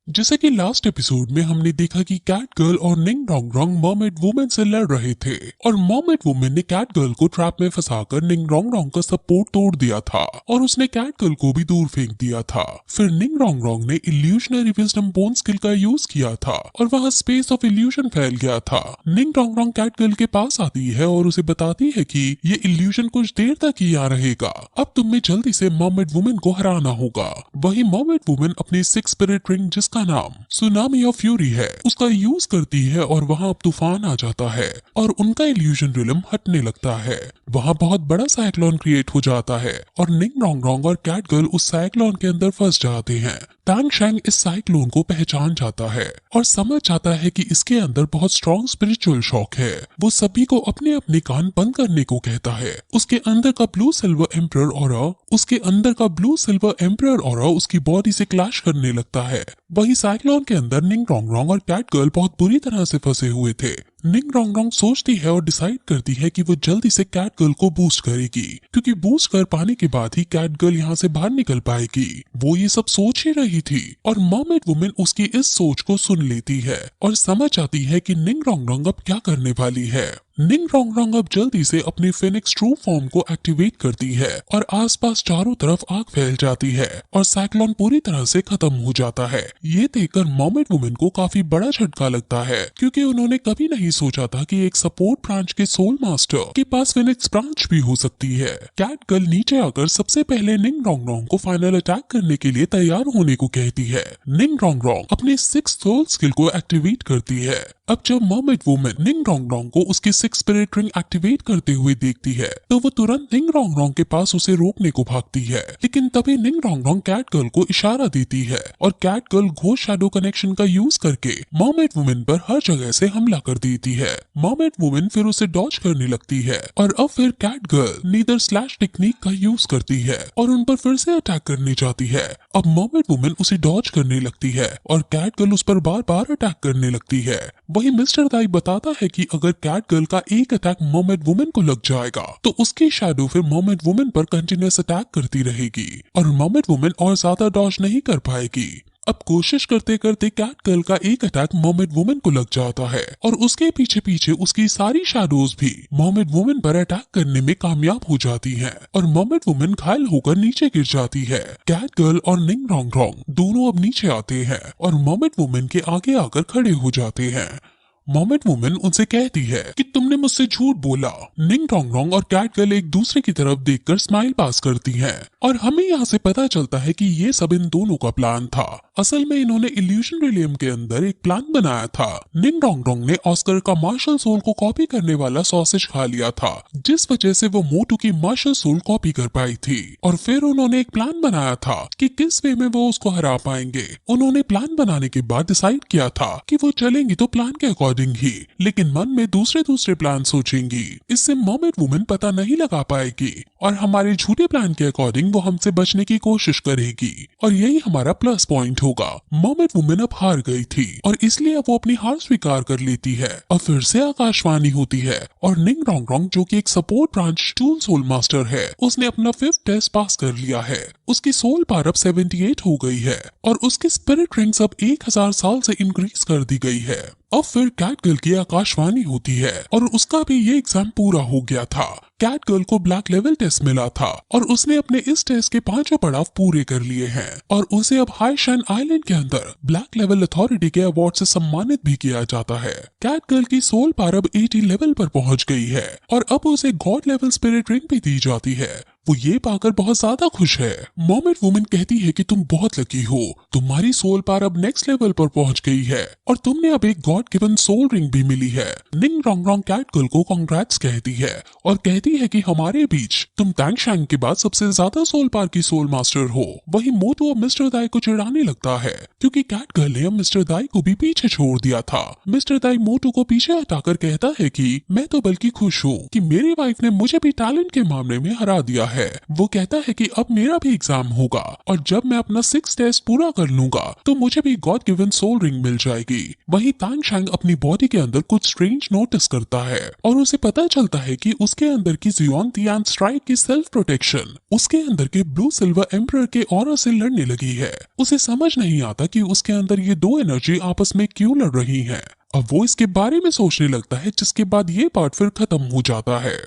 जैसे कि last episode में हमने देखा कि कैट गर्ल और निंग डोंग डोंग मर्मेड वुमेन से लड़ रहे थे और मर्मेड वुमेन ने कैट गर्ल को ट्रैप में फंसाकर निंग डोंग डोंग का सपोर्ट तोड़ दिया था और उसने कैट गर्ल को भी दूर फेंक दिया था। फिर निंग डोंग डोंग ने इल्यूशनरी विजडम बोन स्किल का यूज किया था और वहाँ स्पेस ऑफ इल्यूशन फैल गया था। निंग डोंग डोंग कैट गर्ल के पास आती है और उसे बताती है कि ये इल्यूशन कुछ देर तक ही यहाँ रहेगा, अब तुम्हें जल्दी से मर्मेड वुमेन को हराना होगा। वही मर्मेड वुमेन अपनी सिक्स स्पिरिट रिंग, जिसका नाम सुनामी ऑफ फ्यूरी है, उसका यूज करती है और वहाँ अब तूफान आ जाता है और उनका इल्यूजन रिलम हटने लगता है। वहाँ बहुत बड़ा साइक्लोन क्रिएट हो जाता है और निंग डोंग डोंग और कैट गर्ल उस साइक्लोन के अंदर फंस जाते हैं। टैंग शैंग इस साइक्लोन को पहचान जाता है और समझ जाता है कि इसके अंदर बहुत स्ट्रॉन्ग स्पिरिचुअल शॉक है। वो सभी को अपने अपने कान बंद करने को कहता है। उसके अंदर का ब्लू सिल्वर एम्परर ऑरा उसकी बॉडी से क्लैश करने लगता है। वही साइक्लोन के अंदर निंग डोंग डोंग और कैट गर्ल बहुत बुरी तरह से फंसे हुए थे। निंग डोंग डोंग सोचती है और डिसाइड करती है कि वो जल्दी से कैट गर्ल को बूस्ट करेगी, क्योंकि बूस्ट कर पाने के बाद ही कैट गर्ल यहाँ से बाहर निकल पाएगी। वो ये सब सोच ही रही थी और मर्मेड वुमेन उसकी इस सोच को सुन लेती है और समझ आती है कि निंग डोंग डोंग अब क्या करने वाली है। निंग डोंग डोंग अब जल्दी से अपनी फिनिक्स ट्रू फॉर्म को एक्टिवेट करती है और आसपास चारों तरफ आग फैल जाती है और साइक्लोन पूरी तरह से खत्म हो जाता है। ये देखकर मर्मेड वुमेन को काफी बड़ा झटका लगता है, क्योंकि उन्होंने कभी नहीं सोचा था कि एक सपोर्ट ब्रांच के सोल मास्टर के पास फिनिक्स ब्रांच भी हो सकती है। कैट गर्ल नीचे आकर सबसे पहले निंग डोंग डोंग को फाइनल अटैक करने के लिए तैयार होने को कहती है। निंग डोंग डोंग अपने सिक्स सोल स्किल को एक्टिवेट करती है। अब जब मर्मेड वुमेन निंग डोंग डोंग को उसकी सिक्स स्पिरिट रिंग एक्टिवेट करते हुए देखती है तो वो तुरंत निंग डोंग डोंग के पास उसे रोकने को भागती है, लेकिन तभी Ning Dong Dong cat girl को इशारा देती है और cat girl ghost shadow connection का यूज करके मर्मेड वुमेन पर हर जगह से हमला कर देती है। मर्मेड वुमेन फिर उसे डॉज करने लगती है और अब फिर cat girl nether slash technique का यूज करती है और उन पर फिर से अटैक करने जाती है। अब मर्मेड वुमेन उसे डॉज करने लगती है और कैट गर्ल उस पर बार बार अटैक करने लगती है। वही मिस्टर दाई बताता है कि अगर कैट गर्ल का एक अटैक मर्मेड वुमेन को लग जाएगा तो उसकी शैडो फिर मर्मेड वुमेन पर कंटिन्यूअस अटैक करती रहेगी और मर्मेड वुमेन और ज्यादा डॉज नहीं कर पाएगी। अब कोशिश करते करते कैट गर्ल का एक अटैक मर्मेड वुमेन को लग जाता है और उसके पीछे पीछे उसकी सारी शैडोज भी मर्मेड वुमेन पर अटैक करने में कामयाब हो जाती हैं और मर्मेड वुमेन घायल होकर नीचे गिर जाती है। कैट गर्ल और निंग डोंग डोंग दोनों अब नीचे आते हैं और मर्मेड वुमेन के आगे आकर खड़े हो जाते हैं। मर्मेड वुमेन उनसे कहती है कि तुमने मुझसे झूठ बोला। निंग डोंग डोंग और कैट गर्ल एक दूसरे की तरफ देखकर स्माइल पास करती हैं और हमें यहाँ से पता चलता है कि ये सब इन दोनों का प्लान था। असल में इन्होंने इल्यूशन रिलियम के अंदर एक प्लान बनाया था। निंग डोंग डोंग ने ऑस्कर का मार्शल सोल को कॉपी करने वाला सॉसेज खा लिया था, जिस वजह से वो मोटू की मार्शल सोल कॉपी कर पाई थी और फिर उन्होंने एक प्लान बनाया था कि किस वे में वो उसको हरा पाएंगे। उन्होंने प्लान बनाने के बाद डिसाइड किया था कि वो चलेंगी तो प्लान के अकॉर्डिंग ही, लेकिन मन में दूसरे प्लान सोचेंगी। इससे मर्मेड वुमेन पता नहीं लगा पाएगी और हमारे झूठे प्लान के अकॉर्डिंग वो हमसे बचने की कोशिश करेगी और यही हमारा प्लस पॉइंट होगा। मर्मेड वुमेन अब हार गई थी और इसलिए अब वो अपनी हार स्वीकार कर लेती है और फिर से आकाशवाणी होती है और निंग डोंग डोंग, जो कि एक support branch tool soul master है, उसने अपना 5th टेस्ट पास कर लिया है। उसकी सोल पावर अब 78 हो गई है और उसकी स्पिरिट रिंग्स अब 1000 साल से इंक्रीज कर दी गई है। अब फिर कैट गर्ल की आकाशवाणी होती है और उसका भी ये एग्जाम पूरा हो गया था। कैट गर्ल को ब्लैक लेवल टेस्ट मिला था और उसने अपने इस टेस्ट के 5 पड़ाव पूरे कर लिए हैं और उसे अब हाई शाइन आइलैंड के अंदर ब्लैक लेवल अथॉरिटी के अवार्ड से सम्मानित भी किया जाता है। कैट गर्ल की सोल पावर अब 80 लेवल पर पहुंच गई है और अब उसे गॉड लेवल स्पिरिट रिंग भी दी जाती है। वो ये पाकर बहुत ज्यादा खुश है। मर्मेड वुमेन कहती है कि तुम बहुत लकी हो, तुम्हारी सोल पावर अब नेक्स्ट लेवल पर पहुंच गई है और तुमने अब एक गॉड गिवन सोल रिंग भी मिली है। निंग डोंग डोंग कैट गर्ल को कांग्रेट्स कहती है और कहती है कि हमारे बीच तुम टैंग शैंग के बाद सबसे ज्यादा सोल पावर की सोल मास्टर हो। वही मोटू अब मिस्टर दाई को चिढ़ाने लगता है क्योंकि कैट गर्ल ने अब मिस्टर दाई को भी पीछे छोड़ दिया था। मिस्टर दाई मोटू को पीछे हटाकर कहता है कि मैं तो बल्कि खुश हूँ कि मेरी वाइफ ने मुझे भी टैलेंट के मामले में हरा दिया है। है। वो कहता है कि अब मेरा भी एग्जाम होगा और जब मैं अपना 6 टेस्ट पूरा कर लूंगा तो मुझे भी गॉड गिवन सोल रिंग मिल जाएगी। वहीं तानशांग अपनी बॉडी के अंदर कुछ स्ट्रेंज नोटिस करता है और उसे पता चलता है कि उसके अंदर की जियोन तियान स्ट्राइक की सेल्फ प्रोटेक्शन उसके अंदर के ब्लू सिल्वर एम्परर के ऑरा से लड़ने लगी है। उसे समझ नहीं आता कि उसके अंदर ये दो एनर्जी आपस में क्यों लड़ रही हैं। अब वो इसके बारे में सोचने लगता है, जिसके बाद ये पार्ट फिर खत्म हो जाता है।